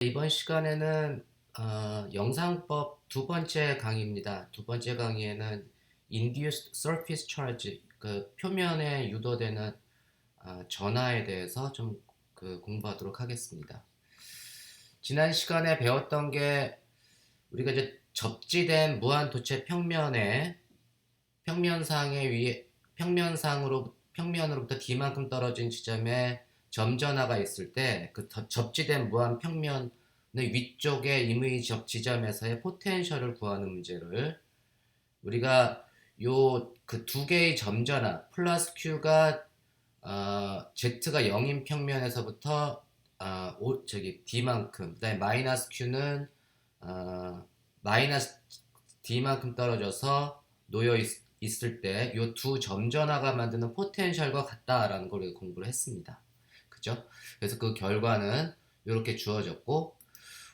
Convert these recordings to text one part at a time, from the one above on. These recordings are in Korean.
이번 시간에는 영상법 두 번째 강의입니다. 두 번째 강의에는 Induced Surface Charge, 그 표면에 유도되는 전하에 대해서 좀 공부하도록 하겠습니다. 지난 시간에 배웠던 게 우리가 이제 접지된 무한도체 평면에 평면상에 위에 평면으로부터 D만큼 떨어진 지점에 점전하가 있을 때 그 접지된 무한 평면의 위쪽에 이미지 지점에서의 포텐셜을 구하는 문제를 우리가 요 그 두 개의 점전하 플러스 Q가 Z가 0인 평면에서부터 D만큼, 그다음에 마이너스 Q는 마이너스 D만큼 떨어져서 놓여 있을 때 이 두 점전화가 만드는 포텐셜과 같다라는 걸 우리가 공부를 했습니다. 그죠? 그래서 그 결과는 이렇게 주어졌고,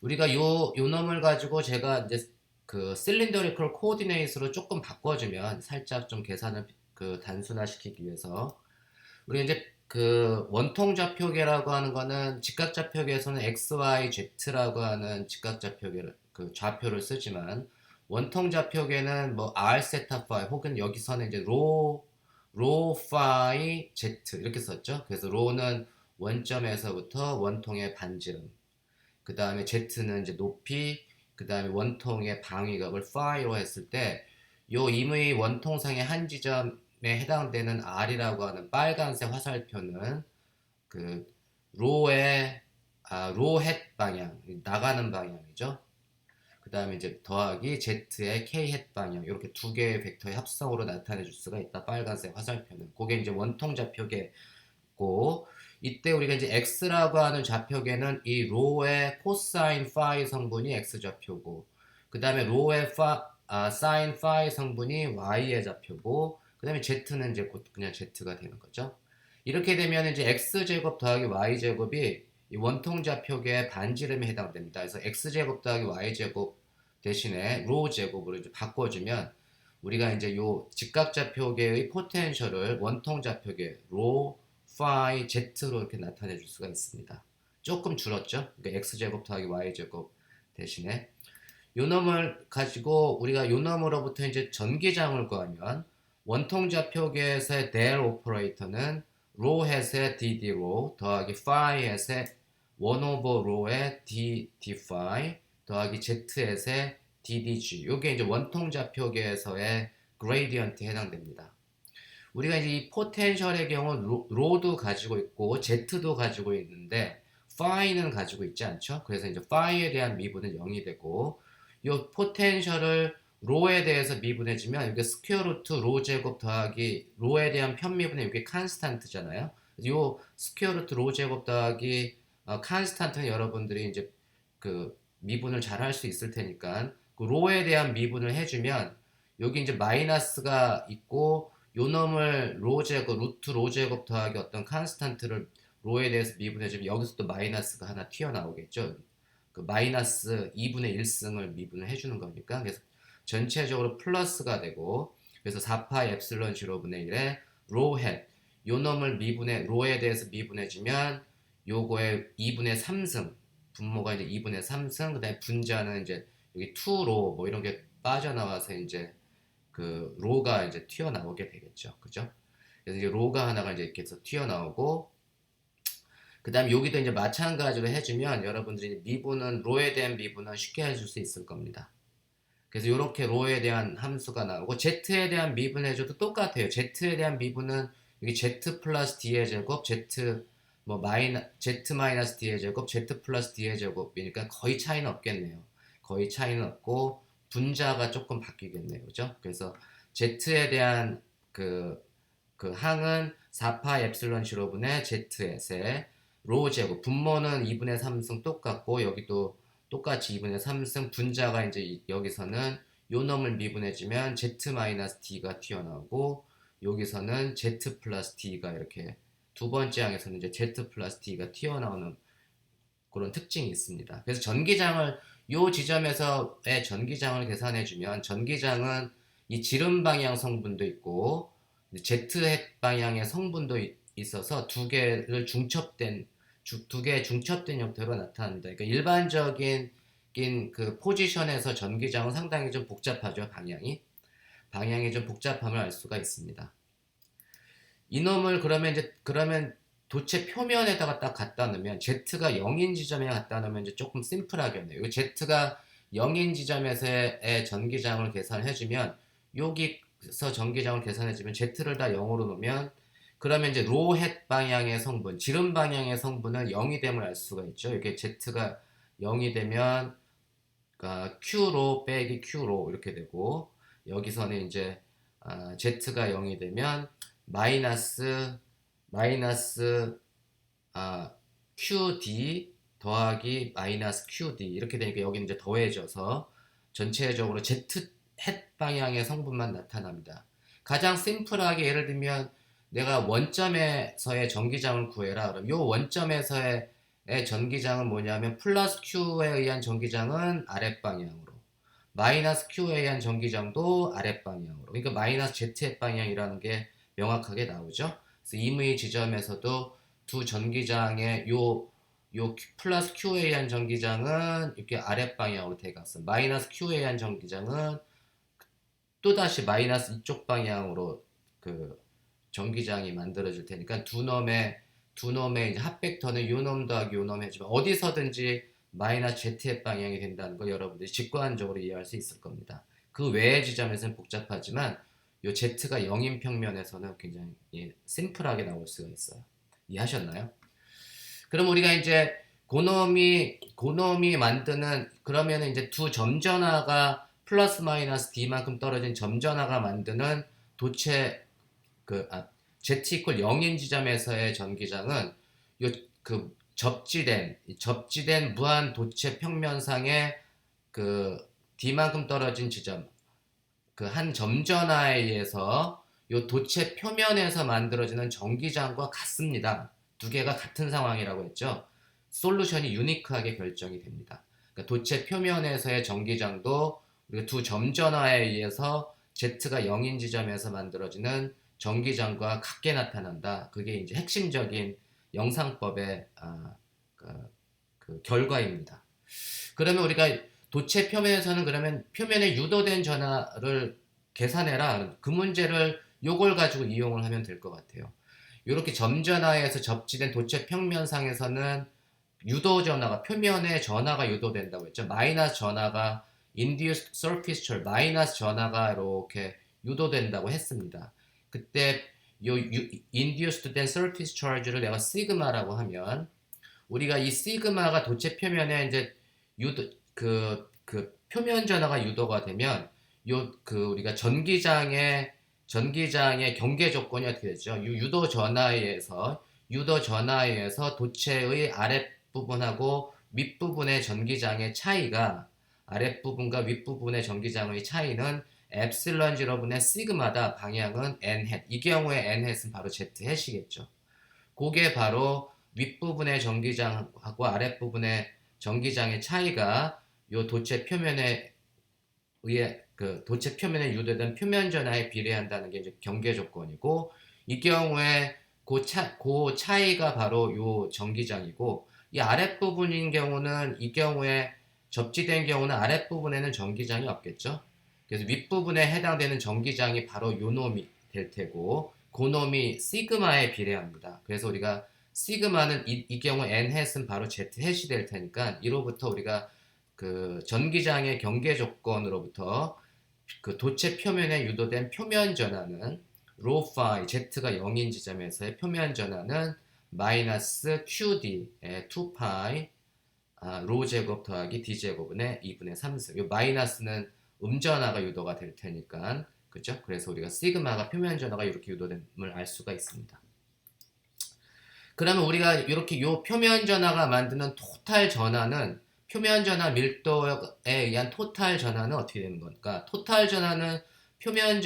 우리가 요 놈을 가지고 제가 이제 그 실린더리컬 코오디네이트로 조금 바꿔주면 살짝 좀 계산을 단순화시키기 위해서 우리 이제 그 원통 좌표계라고 하는 거는 직각 좌표계에서는 x, y, z라고 하는 직각 좌표계를 그 좌표를 쓰지만 원통 좌표계는 뭐 r 세타 파이 혹은 여기서는 이제 로 파이 z 이렇게 썼죠. 그래서 로는 원점에서부터 원통의 반지름, 그 다음에 z는 이제 높이, 그 다음에 원통의 방위각을 파이로 했을 때 요 임의 원통상의 한 지점에 해당되는 R이라고 하는 빨간색 화살표는 그 로의 로헷 방향, 나가는 방향이죠. 그 다음에 이제 더하기 Z의 K헷 방향, 이렇게 두 개의 벡터의 합성으로 나타내 줄 수가 있다. 빨간색 화살표는 그게 이제 원통 좌표계 고, 이때 우리가 이제 x라고 하는 좌표계는 이 로의 코사인 파이 성분이 x 좌표고, 그 다음에 로의 사인 파이 성분이 y의 좌표고, 그 다음에 z는 이제 곧 그냥 z가 되는 거죠. 이렇게 되면 이제 x 제곱 더하기 y 제곱이 이 원통 좌표계의 반지름에 해당됩니다. 그래서 x 제곱 더하기 y 제곱 대신에 로 제곱으로 이제 바꿔주면 우리가 이제 요 직각좌표계의 포텐셜을 원통좌표계 로 phi z로 이렇게 나타내 줄 수가 있습니다. 조금 줄었죠? 그러니까 x제곱 더하기 y제곱 대신에 요 놈을 가지고 우리가 요 놈으로부터 이제 전기장을 구하면 원통좌표계에서의 del 오퍼레이터는 로 햇의 dd 로 더하기 phi 햇의 1 over 로의 d d phi 더하기 z 햇의 ddg, 요게 이제 원통좌표계에서의 그레이디언트에 해당됩니다. 우리가 이제 이 포텐셜의 경우 로도 가지고 있고 z도 가지고 있는데 phi는 가지고 있지 않죠. 그래서 이제 phi에 대한 미분은 0이 되고 이 포텐셜을 로에 대해서 미분해주면 이게 스퀘어 루트 로 제곱 더하기 로에 대한 편미분은 이게 칸스탄트잖아요. 이 스퀘어 루트 로 제곱 더하기 칸스탄트는 여러분들이 이제 그 미분을 잘 할 수 있을 테니까 그 로에 대한 미분을 해주면 여기 이제 마이너스가 있고 요 놈을 로 제곱 루트 로 제곱 더하기 어떤 칸스탄트를 로에 대해서 미분해주면 여기서 또 마이너스가 하나 튀어나오겠죠. 그 마이너스 2분의 1승을 미분을 해주는 거니까 그래서 전체적으로 플러스가 되고 그래서 4파이 엡실론 0분의 1에 로헷 요 놈을 로에 대해서 미분해주면 요거의 2분의 3승 분모가 이제 2분의 3승 그 다음에 분자는 이제 여기 2로 뭐 이런 게 빠져나와서 이제 그 로가 이제 튀어나오게 되겠죠. 그죠? 그래서 이제 로가 하나가 이제 이렇게 해서 튀어나오고 그 다음에 여기도 이제 마찬가지로 해주면 여러분들이 미분은 로에 대한 미분은 쉽게 해줄 수 있을 겁니다. 그래서 이렇게 로에 대한 함수가 나오고 z에 대한 미분 해줘도 똑같아요. z에 대한 미분은 여기 z 플러스 d의 제곱, z 마이너스 d의 제곱, z 플러스 d의 제곱이니까 거의 차이는 없겠네요. 거의 차이는 없고 분자가 조금 바뀌겠네요. 그죠? 그래서 z에 대한 그 항은 4파 엡실론 0분의 z의 세, 로 제곱, 분모는 2분의 3승 똑같고 여기도 똑같이 2분의 3승, 분자가 이제 여기서는 요 놈을 미분해주면 z-d가 튀어나오고 여기서는 z 플러스 d가 이렇게 두 번째 항에서는 이제 z 플러스 d가 튀어나오는 그런 특징이 있습니다. 그래서 전기장을 요 지점에서의 전기장을 계산해주면 전기장은 이 지름 방향 성분도 있고 Z 방향의 성분도 있어서 두 개를 두 개의 중첩된 형태로 나타납니다. 그러니까 일반적인 그 포지션에서 전기장은 상당히 좀 복잡하죠. 방향이 좀 복잡함을 알 수가 있습니다. 이놈을 그러면 도체 표면에다가 딱 갖다 놓으면 Z가 0인 지점에 갖다 놓으면 이제 조금 심플하겠네요. 이 Z가 0인 지점에서의 전기장을 계산해주면 여기서 전기장을 계산해주면 Z를 다 0으로 놓으면 그러면 이제 로헷 방향의 성분, 지름 방향의 성분은 0이 됨을 알 수가 있죠. 이게 Z가 0이 되면 그러니까 Q로 빼기 Q로 이렇게 되고 여기서는 이제 Z가 0이 되면 마이너스 QD 더하기 마이너스 QD 이렇게 되니까 여기는 이제 더해져서 전체적으로 Z 햇 방향의 성분만 나타납니다. 가장 심플하게 예를 들면 내가 원점에서의 전기장을 구해라. 그럼 이 원점에서의 전기장은 뭐냐면 플러스 Q에 의한 전기장은 아랫방향으로 마이너스 Q에 의한 전기장도 아랫방향으로 그러니까 마이너스 Z햇 방향이라는 게 명확하게 나오죠. 그래서 임의 지점에서도 두 전기장의 요 플러스 Q에 의한 전기장은 이렇게 아랫방향으로 대각선 마이너스 Q에 의한 전기장은 또다시 마이너스 이쪽 방향으로 그 전기장이 만들어질 테니까 두 놈의 이제 합벡터는 요놈 더하기 요놈 해주면 어디서든지 마이너스 Z의 방향이 된다는 걸 여러분들이 직관적으로 이해할 수 있을 겁니다. 그 외의 지점에서는 복잡하지만 요 Z가 0인 평면에서는 굉장히 심플하게 나올 수가 있어요. 이해하셨나요? 그럼 우리가 이제 고놈이 만드는 그러면 이제 두 점전화가 플러스 마이너스 D만큼 떨어진 점전화가 만드는 도체 Z 이퀄 0인 지점에서의 전기장은 그 접지된 무한 도체 평면상의 그 D만큼 떨어진 지점 그 한 점전화에 의해서 이 도체 표면에서 만들어지는 전기장과 같습니다. 두 개가 같은 상황이라고 했죠. 솔루션이 유니크하게 결정이 됩니다. 그러니까 도체 표면에서의 전기장도 우리가 두 점전화에 의해서 Z가 0인 지점에서 만들어지는 전기장과 같게 나타난다. 그게 이제 핵심적인 영상법의 그 결과입니다. 그러면 우리가 도체 표면에서는 그러면 표면에 유도된 전하를 계산해라. 그 문제를 요걸 가지고 이용을 하면 될 것 같아요. 이렇게 점전하에서 접지된 도체 평면상에서는 유도 전하가 표면에 전하가 유도된다고 했죠. 마이너스 전하가 induced surface charge 마이너스 전하가 이렇게 유도된다고 했습니다. 그때 요 induced 된 surface charge를 내가 시그마라고 하면 우리가 이 시그마가 도체 표면에 이제 유도 그 표면 전하가 유도가 되면 우리가 전기장의 경계 조건이 어떻게 되죠? 유도 전하에서 도체의 아랫부분하고 윗부분의 전기장의 차이가 아랫부분과 윗부분의 전기장의 차이는 엡실론 0분의 시그마다. 방향은 n 이 경우에 n 은 바로 z 햇이겠죠. 그게 바로 윗부분의 전기장하고 아랫부분의 전기장의 차이가 요 도체 표면에 의해 도체 표면에 유도된 표면 전하에 비례한다는 게 이제 경계 조건이고 이 경우에 그 차이가 바로 요 전기장이고 이 아랫부분인 경우는 이 경우에 접지된 경우는 아랫부분에는 전기장이 없겠죠. 그래서 윗부분에 해당되는 전기장이 바로 요 놈이 될 테고 그 놈이 시그마에 비례합니다. 그래서 우리가 시그마는 이 경우 n 햇은 바로 z 햇이 될 테니까 이로부터 우리가 그 전기장의 경계 조건으로부터 그 도체 표면에 유도된 표면 전하는 로 파이 z가 0인 지점에서의 표면 전하는 마이너스 qd의 2파이 로 제곱 더하기 d 제곱분의 2분의 3승. 이 마이너스는 음전하가 유도가 될 테니까 그죠? 그래서 우리가 시그마가 표면 전하가 이렇게 유도됨을 알 수가 있습니다. 그러면 우리가 이렇게 요 표면 전하가 만드는 토탈 전하는 표면 전하 밀도에 의한 토탈 전하는 어떻게 되는 겁니까? 토탈 전하는 표면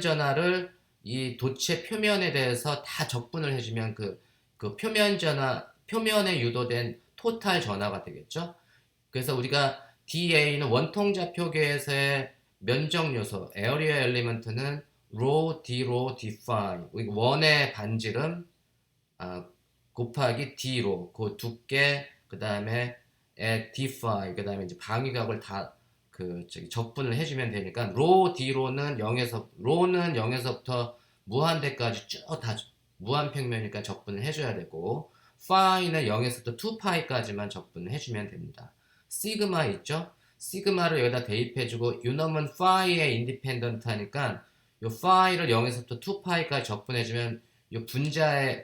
전하를 이 도체 표면에 대해서 다 적분을 해주면 그 표면에 유도된 토탈 전하가 되겠죠. 그래서 우리가 DA는 원통좌표계에서의 면적 요소, 에어리어 엘리먼트는 rho, d, rho, d, phi. 원의 반지름, 곱하기 D로 그 두께 그 다음에 D5 그 다음에 이제 방위각을 다 적분을 해주면 되니까 D로는 0에서부터 무한대까지 쭉 다 무한평면이니까 적분을 해줘야 되고 파이는 0에서부터 2파이까지만 적분을 해주면 됩니다. 시그마 있죠? 시그마를 여기다 대입해주고 요놈은 파이의 인디펜던트 하니까 요 파이를 0에서부터 2파이까지 적분해주면 요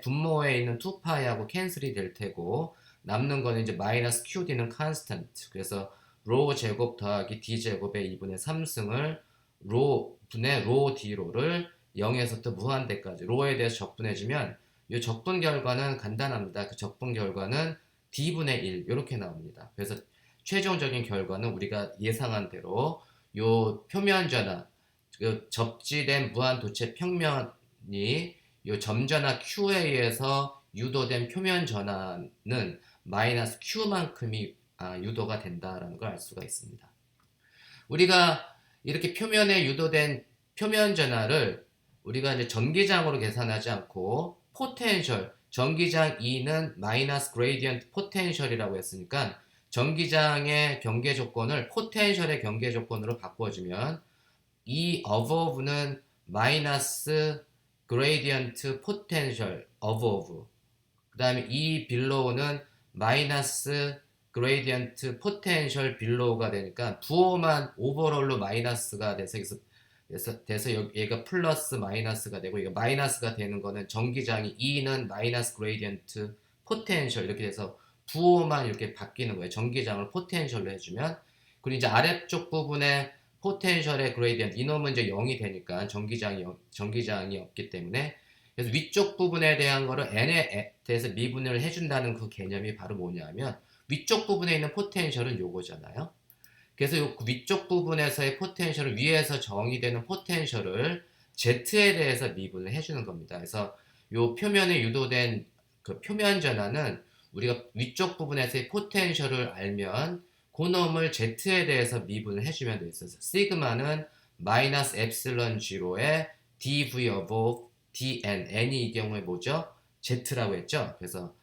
분모에 있는 2파이하고 캔슬이 될 테고 남는 거는 이제 마이너스 QD는 컨스턴트. 그래서 로 제곱 더하기 D 제곱의 2분의 3승을 로 분의 로 D로를 0에서부터 무한대까지 로에 대해서 적분해주면 이 적분 결과는 간단합니다. 그 적분 결과는 D분의 1 이렇게 나옵니다. 그래서 최종적인 결과는 우리가 예상한 대로 요 표면 전화, 그 접지된 무한도체 평면이 요 점전화 Q에 의해서 유도된 표면 전환은 마이너스 Q만큼이 유도가 된다라는 걸 알 수가 있습니다. 우리가 이렇게 표면에 유도된 표면 전하를 우리가 이제 전기장으로 계산하지 않고 포텐셜, 전기장 E는 마이너스 그레이디언트 포텐셜이라고 했으니까 전기장의 경계 조건을 포텐셜의 경계 조건으로 바꿔주면 이 above는 마이너스 그레이디언트 포텐셜 above 그 다음에 이 below는 마이너스 그레이디언트 포텐셜 빌로우가 되니까 부호만 오버롤로 마이너스가 돼서 얘가 플러스 마이너스가 되고 이거 마이너스가 되는 거는 전기장이 E는 마이너스 그레이디언트 포텐셜 이렇게 돼서 부호만 이렇게 바뀌는 거예요. 전기장을 포텐셜로 해주면 그리고 이제 아래쪽 부분에 포텐셜의 그레이디언트 이놈은 이제 0이 되니까 전기장이 없기 때문에 그래서 위쪽 부분에 대한 거를 n에 대해서 미분을 해준다는 그 개념이 바로 뭐냐면 위쪽 부분에 있는 포텐셜은 요거잖아요. 그래서 요 위쪽 부분에서의 포텐셜을 위에서 정의되는 포텐셜을 Z에 대해서 미분을 해주는 겁니다. 그래서 요 표면에 유도된 그 표면 전하는 우리가 위쪽 부분에서의 포텐셜을 알면 그놈을 Z에 대해서 미분을 해주면 돼 있어서 시그마는 마이너스 엡실론 G로의 dV of dn, n이 이 경우에 뭐죠? Z라고 했죠? 그래서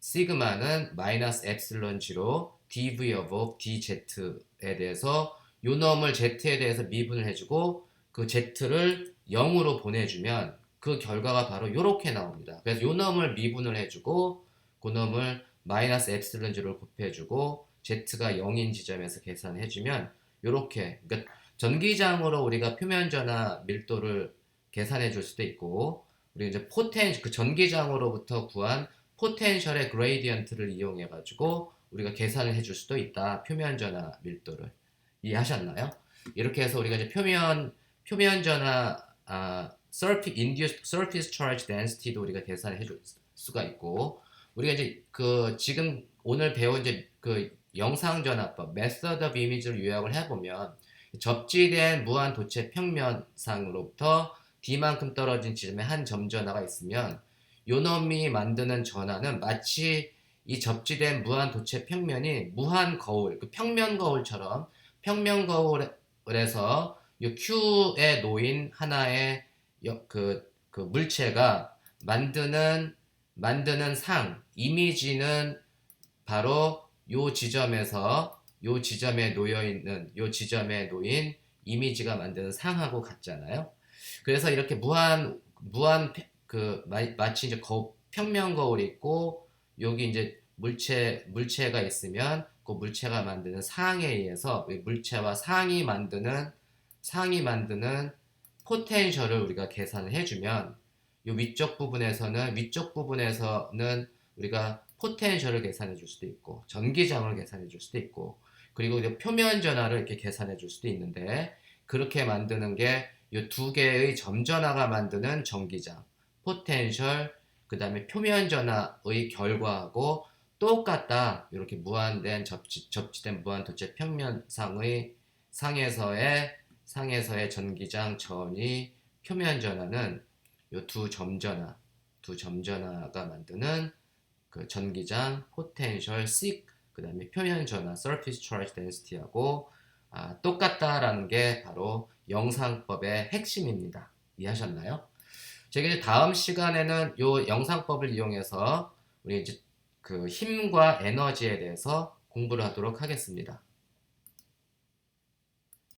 시그마는 마이너스 엡실론 G로 dV of dZ에 대해서 요 놈을 Z에 대해서 미분을 해주고 그 Z를 0으로 보내주면 그 결과가 바로 이렇게 나옵니다. 그래서 요 놈을 미분을 해주고 그 놈을 마이너스 엡실론 G로 곱해주고 Z가 0인 지점에서 계산해주면 이렇게 그러니까 전기장으로 우리가 표면 전하 밀도를 계산해 줄 수도 있고 우리 이제 그 전기장으로부터 구한 포텐셜의 그레이디언트를 이용해 가지고 우리가 계산을 해줄 수도 있다. 표면 전하 밀도를 이해하셨나요? 이렇게 해서 우리가 이제 표면 전하 induced surface charge density도 우리가 계산해 줄 수가 있고 우리가 이제 그 지금 오늘 배운 이제 그 영상 전하법 method of image를 요약을 해보면 접지된 무한 도체 평면상으로부터 D만큼 떨어진 지점에 한 점 전하가 있으면 요놈이 만드는 전하는 마치 이 접지된 무한 도체 평면이 무한 거울, 그 평면 거울처럼 평면 거울에서 요 Q에 놓인 하나의 그 물체가 만드는 이미지는 바로 요 지점에 놓인 이미지가 만드는 상하고 같잖아요. 그래서 이렇게 마치 이제 평면 거울이 있고 여기 이제 물체가 있으면 그 물체가 만드는 상에 의해서 물체와 상이 만드는 포텐셜을 우리가 계산을 해주면 이 위쪽 부분에서는 우리가 포텐셜을 계산해 줄 수도 있고 전기장을 계산해 줄 수도 있고 그리고 이제 표면 전하를 이렇게 계산해 줄 수도 있는데 그렇게 만드는 게 이 두 개의 점 전하가 만드는 전기장 포텐셜 그 다음에 표면 전하의 결과하고 똑같다. 이렇게 무한된 접지된 무한 도체 평면상의 상에서의 전기장 전이 표면 전하는 이 두 점 전하가 만드는 그 전기장 포텐셜 그 다음에 표면 전하 surface charge density하고 똑같다라는 게 바로 영상법의 핵심입니다. 이해하셨나요? 제가 이제 다음 시간에는 이 영상법을 이용해서 우리 이제 그 힘과 에너지에 대해서 공부를 하도록 하겠습니다.